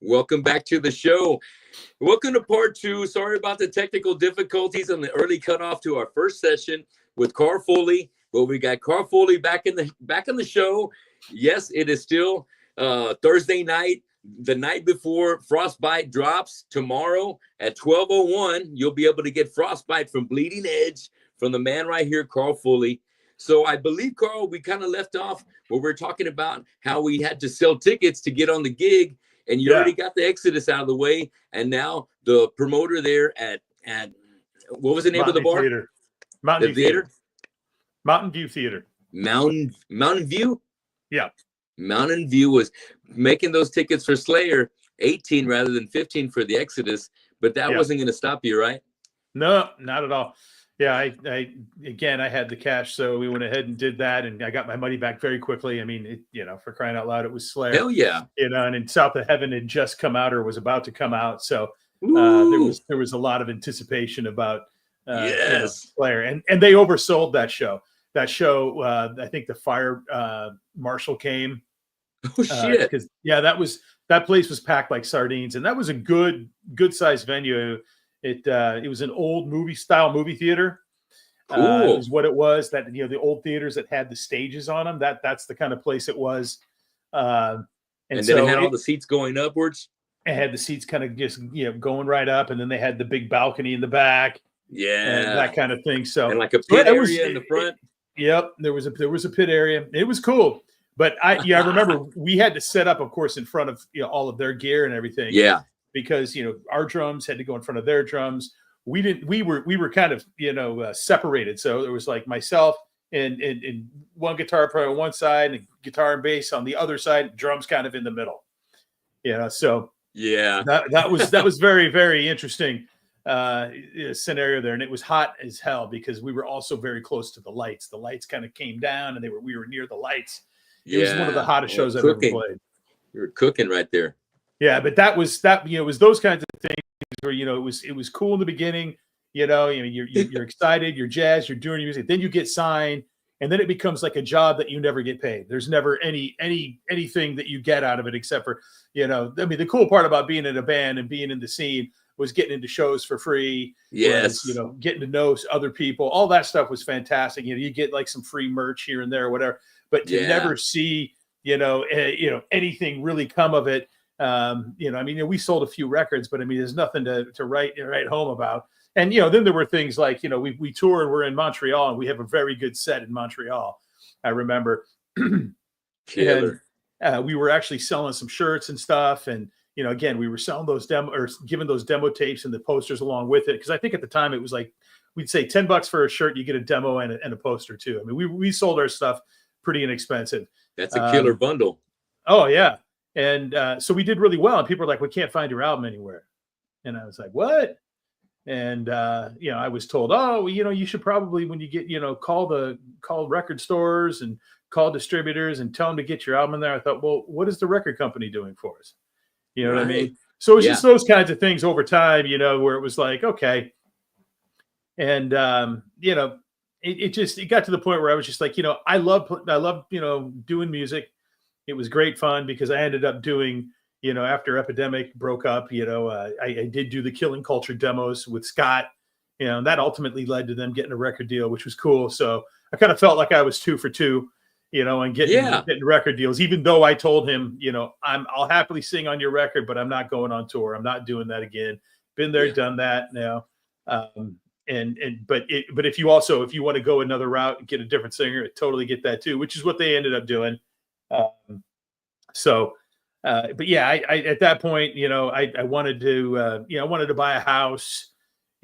Welcome back to the show. Welcome to part two. Sorry about the technical difficulties and the early cutoff to our first session with Carl Fulli. But we got Carl Fulli back in the show. Yes, it is still Thursday night, the night before Frostbite drops tomorrow at 12:01. You'll be able to get Frostbite from Bleeding Edge from the man right here, Carl Fulli. So I believe, Carl, we kind of left off where we're talking about how we had to sell tickets to get on the gig. And you already got the Exodus out of the way, and now the promoter there at what was the name of the bar? Theater. Mountain View Theater. Mountain View Theater. Mountain View. Yeah. Mountain View was making those tickets for Slayer 18 rather than 15 for the Exodus, but that wasn't going to stop you, right? No, not at all. Yeah, I had the cash, so we went ahead and did that, and I got my money back very quickly. I mean, for crying out loud, it was Slayer. Hell yeah! And South of Heaven had just come out or was about to come out, so there was a lot of anticipation about Slayer, and they oversold that show. That show, I think the fire marshal came. Oh shit! Because that place was packed like sardines, and that was a good sized venue. It was an old movie theater. Cool. It was what it was. That the old theaters that had the stages on them. That's the kind of place it was. And then it had all the seats going upwards. It had the seats kind of just going right up, and then they had the big balcony in the back. Yeah, and that kind of thing. So and like a pit area in the front. Yep, there was a pit area. It was cool. But I remember we had to set up, of course, in front of all of their gear and everything. Yeah. Because our drums had to go in front of their drums. We were kind of separated. So there was like myself and one guitar player on one side and guitar and bass on the other side, drums kind of in the middle. So yeah, that was very, very interesting scenario there, and it was hot as hell because we were also very close to the lights. The lights kind of came down, and we were near the lights. It was one of the hottest shows I've ever played. You were cooking right there. Yeah, but it was those kinds of things where it was cool in the beginning. You're excited, you're jazzed, you're doing your music. Then you get signed, and then it becomes like a job that you never get paid. There's never anything that you get out of it except for the cool part about being in a band and being in the scene was getting into shows for free. Yes, getting to know other people. All that stuff was fantastic. You get like some free merch here and there or whatever, but to never see anything really come of it. We sold a few records, but there's nothing to write home about. And then there were things like we tour and we're in Montreal, and we have a very good set in Montreal. I remember, and we were actually selling some shirts and stuff, and again we were selling those giving those demo tapes and the posters along with it, because I think at the time it was like we'd say $10 for a shirt, you get a demo and a poster too. We sold our stuff pretty inexpensive. That's a killer bundle. Oh yeah. And so we did really well, and people were like, "We can't find your album anywhere." And I was like, "What?" And I was told, "Oh, you should probably, when you get, call record stores and call distributors and tell them to get your album in there." I thought, well, what is the record company doing for us? You know what I mean? So it was just those kinds of things over time, where it was like, okay. And it got to the point where I was just like, I love doing music. It was great fun because I ended up doing, after Epidemic broke up, I did do the Killing Culture demos with Scott, and that ultimately led to them getting a record deal, which was cool. So I kind of felt like I was 2 for 2, and getting record deals, even though I told him, I'll happily sing on your record, but I'm not going on tour. I'm not doing that again. Been there, done that now. But if you want to go another route and get a different singer, totally get that too, which is what they ended up doing. But yeah, I at that point, I wanted to buy a house,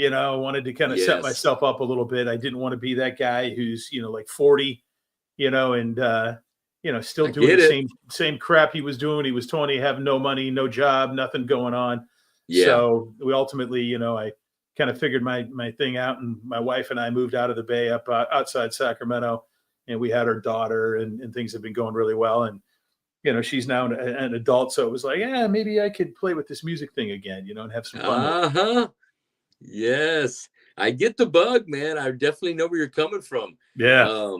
I wanted to kind of set myself up a little bit. I didn't want to be that guy who's, like 40, and still doing the same crap he was doing when he was 20, have no money, no job, nothing going on. Yeah. So we ultimately, I kind of figured my thing out, and my wife and I moved out of the Bay up outside Sacramento, and we had our daughter, and things have been going really well. And, she's now an adult. So it was like, maybe I could play with this music thing again, and have some fun. Yes. I get the bug, man. I definitely know where you're coming from. Yeah.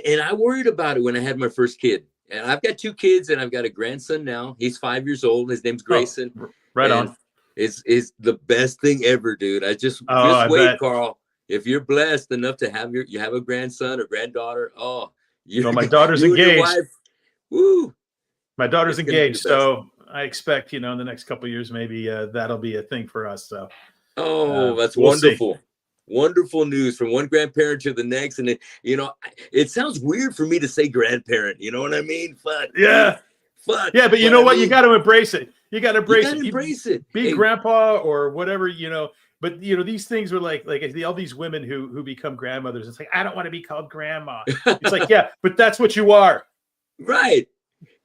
And I worried about it when I had my first kid. and I've got 2 kids, and I've got a grandson now. He's 5 years old. His name's Grayson. Right on. Is the best thing ever, dude. Just I wait, bet. Carl. If you're blessed enough to have a grandson or granddaughter, my daughter's you and your engaged. wife, woo. My daughter's engaged, so I expect, in the next couple of years, maybe that'll be a thing for us. So, that's we'll wonderful. See. Wonderful news from one grandparent to the next. And it sounds weird for me to say grandparent. You know what I mean? Fuck. Yeah. Fuck. Yeah, but you know what? You got to embrace it. You got to embrace it. Be grandpa or whatever, But these things were like all these women who become grandmothers. It's like, I don't want to be called grandma. It's like, yeah, but that's what you are. Right.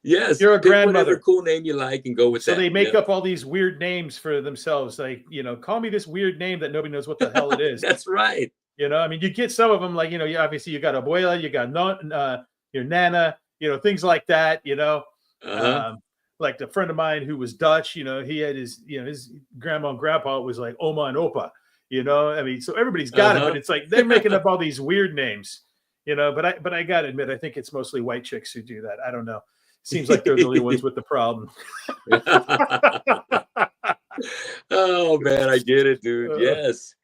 Yes. You're a grandmother. Whatever cool name you like and go with that. So they make up all these weird names for themselves. Like, call me this weird name that nobody knows what the hell it is. That's right. I mean, you get some of them like, obviously you got abuela, you got your nana, things like that, like a friend of mine who was Dutch, he had his grandma and grandpa was like Oma and Opa, I mean, so everybody's got it, but it's like they're making up all these weird names, but I got to admit, I think it's mostly white chicks who do that. I don't know. Seems like they're the only ones with the problem. Oh man, I get it, dude. Yes,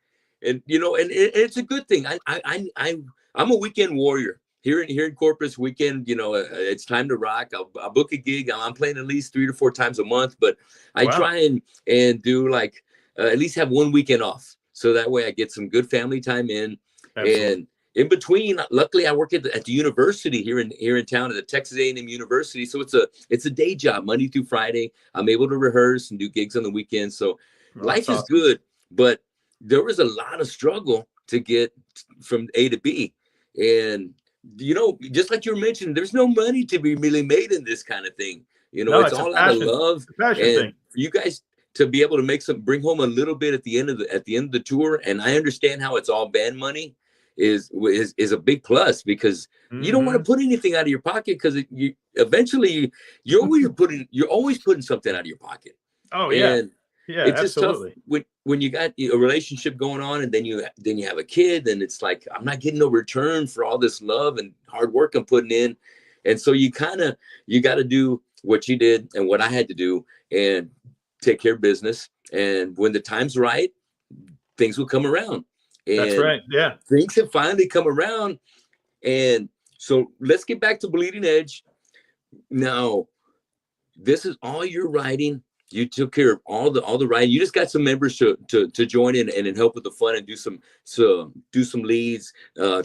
and it's a good thing. I'm a weekend warrior here in Corpus. Weekend, it's time to rock. I'll book a gig. I'm playing at least 3 to 4 times a month, but I try and do like at least have one weekend off, so that way I get some good family time in. Absolutely. And in between, luckily, I work at the university here in town at the Texas A&M University. So it's a day job, Monday through Friday. I'm able to rehearse and do gigs on the weekends. So life is good, but there was a lot of struggle to get from A to B. And, just like you were mentioning, there's no money to be really made in this kind of thing. It's all out of love. And thing. You guys to be able to bring home a little bit at the end of the tour. And I understand how it's all band money. Is a big plus because you don't want to put anything out of your pocket because you eventually you're always putting something out of your pocket. Oh yeah, and yeah, it's absolutely. just tough when you got a relationship going on and then you have a kid and it's like I'm not getting no return for all this love and hard work I'm putting in, and so you got to do what you did and what I had to do and take care of business, and when the time's right, things will come around. And that's right. Yeah. Things have finally come around. And so let's get back to Bleeding Edge. Now, this is all your writing. You took care of all the writing. You just got some members to join in and help with the fun and do some leads,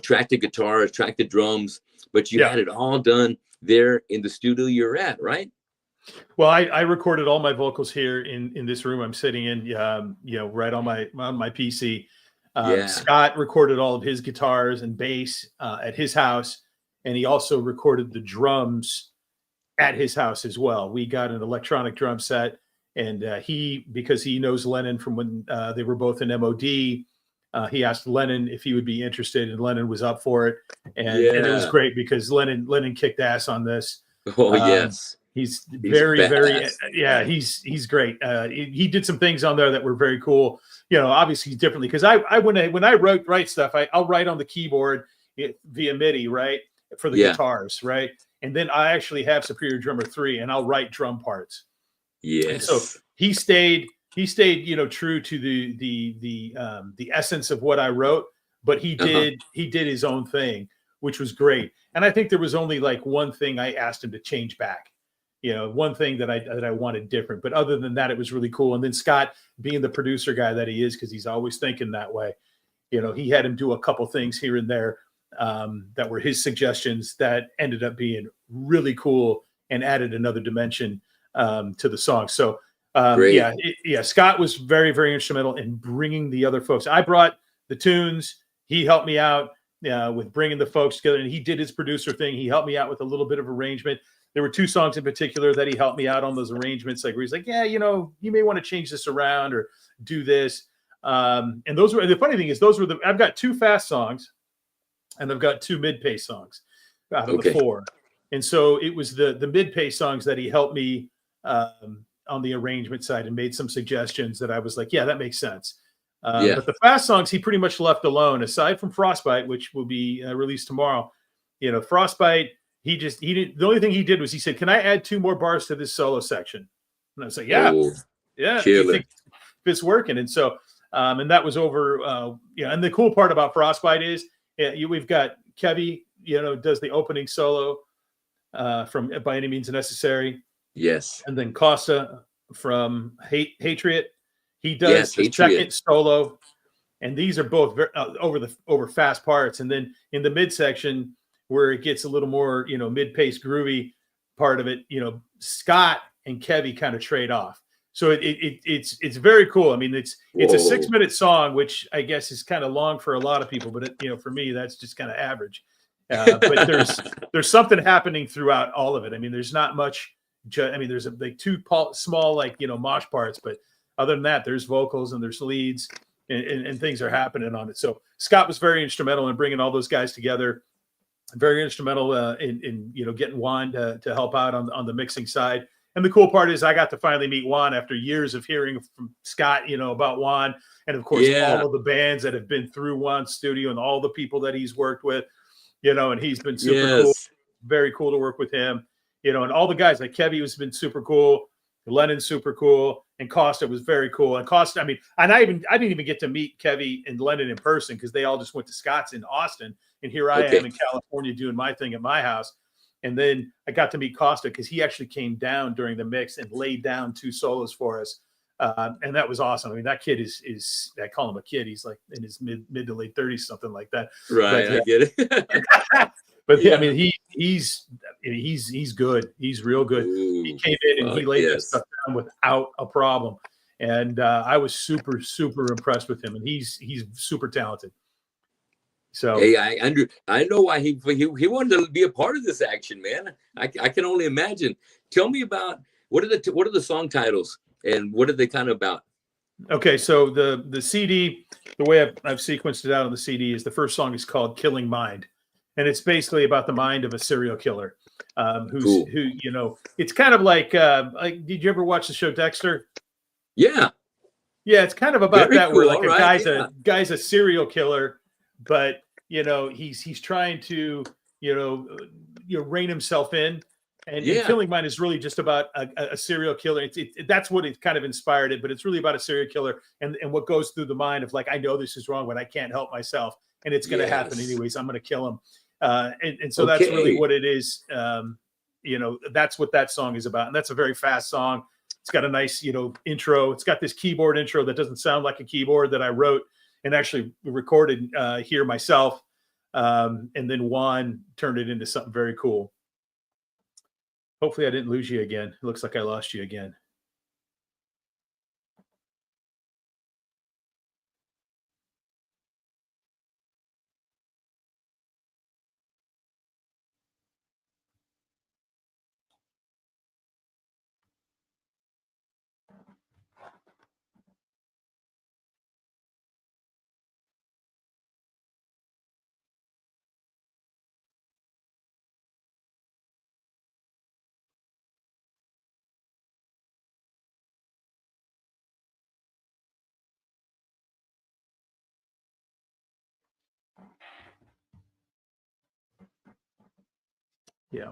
track the guitars, track the drums. But you had it all done there in the studio you're at, right? Well, I recorded all my vocals here in this room I'm sitting in, right on my PC. Scott recorded all of his guitars and bass at his house, and he also recorded the drums at his house as well. We got an electronic drum set, and because he knows Lennon from when they were both in MOD, he asked Lennon if he would be interested, and Lennon was up for it, and it was great because Lennon kicked ass on this. Oh yes. He's very he's great. He did some things on there that were very cool. Obviously differently because when I write stuff, I'll write on the keyboard via MIDI, right, for the guitars, right, and then I actually have Superior Drummer 3, and I'll write drum parts. Yes. And so he stayed true to the essence of what I wrote, but he did his own thing, which was great. And I think there was only like one thing I asked him to change back. One thing that I wanted different, but other than that, it was really cool. And then Scott, being the producer guy that he is, because he's always thinking that way, he had him do a couple things here and there that were his suggestions that ended up being really cool and added another dimension to the song. So Scott was very, very instrumental in bringing the other folks. I brought the tunes. He helped me out with bringing the folks together, and he did his producer thing. He helped me out with a little bit of arrangement. There were 2 songs in particular that he helped me out on those arrangements. Like where he's like, you may want to change this around or do this. And those were, the funny thing is I've got 2 fast songs and I've got 2 mid-pace songs out of the 4. And so it was the mid-pace songs that he helped me on the arrangement side and made some suggestions that I was like, yeah, that makes sense. But the fast songs, he pretty much left alone, aside from Frostbite, which will be released tomorrow. Frostbite, he didn't. The only thing he did was he said, "Can I add 2 more bars to this solo section?" And I was like, "Yeah, Oh, yeah." You killer. think if it's working? And so, and that was over. And the cool part about Frostbite is, we've got Kevy, does the opening solo from By Any Means Necessary. Yes. And then Costa from Hatriot, he Yes, does the Hatriot. second solo, and these are both over fast parts. And then in the midsection where it gets a little more, mid-paced groovy part of it, Scott and Kevy kind of trade off. So it's very cool. I mean, it's a 6-minute song, which I guess is kind of long for a lot of people, but for me, that's just kind of average. But there's something happening throughout all of it. I mean, there's not much. I mean, there's like 2 small, like, mosh parts, but other than that, there's vocals and there's leads and things are happening on it. So Scott was very instrumental in bringing all those guys together. Very instrumental in getting Juan to help out on the mixing side. And the cool part is I got to finally meet Juan after years of hearing from Scott, about Juan, and of course all of the bands that have been through Juan's studio and all the people that he's worked with, and he's been super cool. Very cool to work with him. And all the guys like Kevy has been super cool. Lennon's super cool, and Costa was very cool. And Costa, I mean, and I didn't even get to meet Kevy and Lennon in person because they all just went to Scott's in Austin, and here I am in California doing my thing at my house. And then I got to meet Costa because he actually came down during the mix and laid down 2 solos for us, and that was awesome. I mean, that kid is I call him a kid. He's like in his mid to late 30s, something like that. Right, I get it. But I mean, he's good. He's real good. Ooh, he came in and he laid that stuff down without a problem. And I was super, super impressed with him. And he's super talented. So hey, I know why he wanted to be a part of this action, man. I can only imagine. Tell me about what are the song titles and what are they kind of about? Okay, so the CD, the way I've sequenced it out on the CD is the first song is called "Killing Mind." And it's basically about the mind of a serial killer, who it's kind of like did you ever watch the show Dexter? Yeah, it's kind of about that, cool, where like a guy's a serial killer, but he's trying to rein himself in, and Killing Mind is really just about a serial killer. That's what it kind of inspired it, but it's really about a serial killer and what goes through the mind of, like, I know this is wrong, but I can't help myself, and it's going to happen anyways. I'm going to kill him. And so that's really what it is. That's what that song is about. And that's a very fast song. It's got a nice, intro. It's got this keyboard intro that doesn't sound like a keyboard that I wrote and actually recorded here myself. And then Juan turned it into something very cool. Hopefully I didn't lose you again. It looks like I lost you again. Yeah.